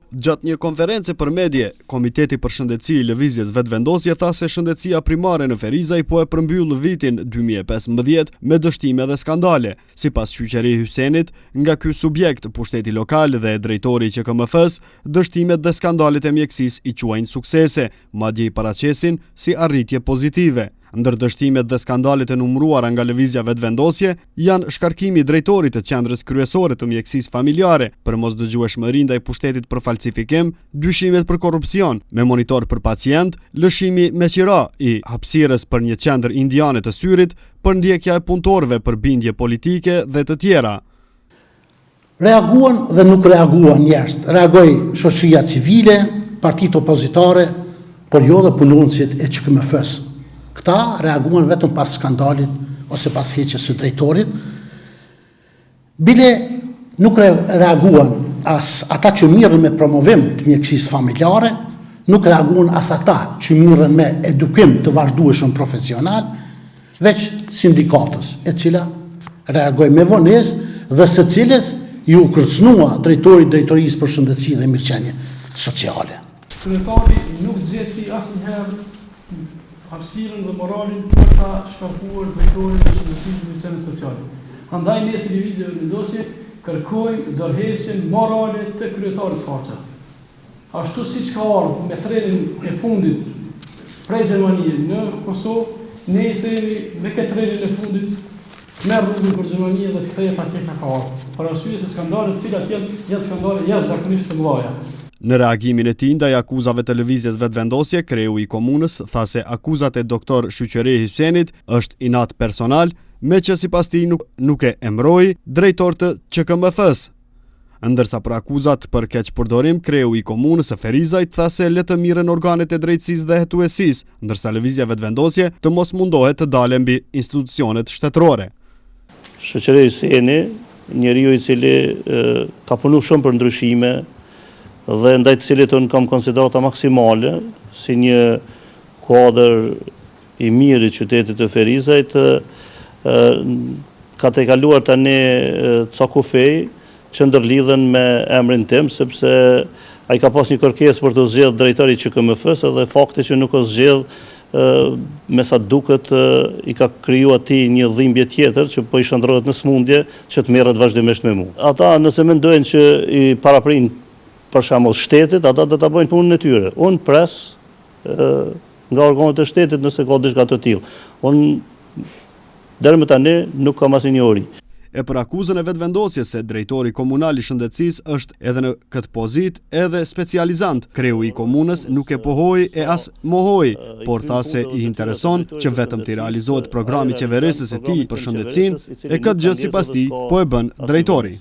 Gjatë një konferencë për medje, Komiteti për Shëndetësi i Lëvizjes Vetvendosje tha se shëndetësia primare në Ferizaj po e përmbyll vitin 2015 me dështime dhe skandale. Sipas Qyqeri Hysenit, nga ky subjekt, pushteti lokal dhe drejtori i QKMF-s, dështimet dhe skandalet e mjekësisë i quajnë suksese, madje i paraqesin si arritje pozitive. Ndër dështimet dhe skandalet e numëruara nga Lëvizja Vetvendosje janë shkarkimi i drejtorit të qendrës kryesore të mjekësisë familjare për mosdëgjueshmëri ndaj pushtetit për falsifikim, dyshimet për korrupsion me monitor për pacient, lëshimi me qira i hapësirës për një qendër indiane të syrit, për ndjekja e punëtorëve për bindje politike dhe të tjera. Reaguan dhe nuk reaguan njerëz. Reagoi shoqëria civile, partitë opozitare, por jo dhe punonësit e QKMF-s. Këta reaguan vetëm pas skandalit ose pas heqjes së drejtorit. Bile nuk reaguan as ata që mirën me promovim të mjekësisë familjare, nuk reaguan as ata që mirën me edukim të vazhdueshëm profesional, veç sindikatës, e cila reagoi me vonesë dhe së cilës ju kërcënua drejtorisë për shëndetësi dhe mirëqenie sociale. Kryetari nuk zgjeti asnjëherë hapësirën dhe moralin për ta shkarkuar drejtorin e shëndetësisë dhe mirëqenies sociale. Andaj ne si Lëvizja Vetvendosje kërkojmë dorëheqjen morale të kryetarit faqe. Ashtu siç ka ardhur me trenin e fundit prej Gjermanie në Kosovë, ne i themi me këtë trenin e fundit merr rrugën për Gjermani dhe të kthehet atje ka ardhur. Për arsye se skandalet të cilat janë skandale jashtëzakonisht të mëdha. Në reagimin e tij ndaj akuzave të Lëvizjes Vetvendosje, kreu i komunës tha se akuzat e doktor Qyqeri Hysenit është inat personal, me që sipas tij nuk e emëroi drejtor të QKMF-s. Ndërsa për akuzat për keqpërdorim, kreu i komunës së Ferizajt tha se le të mirën organet e drejtësisë dhe hetuesisë, ndërsa Lëvizja Vetvendosje të mos mundohet të dalë mbi institucionet shtetërore. Qyqeri Hyseni, njeriu i cili ka punuar shumë për ndryshime dhe ndaj të cilit unë kam konsiderata maksimale si një kuadër i mirë i qytetit të Ferizajt, ka të kaluar tani ca kufej që ndërlidhen me emrin tim, sepse ai ka pas një kërkesë për të zgjedhur drejtori i QKMF-s dhe fakti që nuk o zgjedh me sa duket i ka kriju atij një dhimbje tjetër që po i shndrohet në smundje që të merret vazhdimisht me mua. Ata nëse mendojnë që i paraprin për shembull shtetit, ata do ta bëjnë punën e tyre. Unë pres nga organet e shtetit nëse ka diçka të tillë. Unë deri më tani nuk kam asnjë ori. E për akuzën e vetvendosjes se drejtori komunal i shëndetësisë është edhe në këtë pozitë edhe specializant. Kreu i komunës nuk e pohoi e as mohoi, por tha se i intereson që vetëm të realizohet programi qeverisës së tij për shëndetësinë, e këtë gjë sipas tij po e bën drejtori.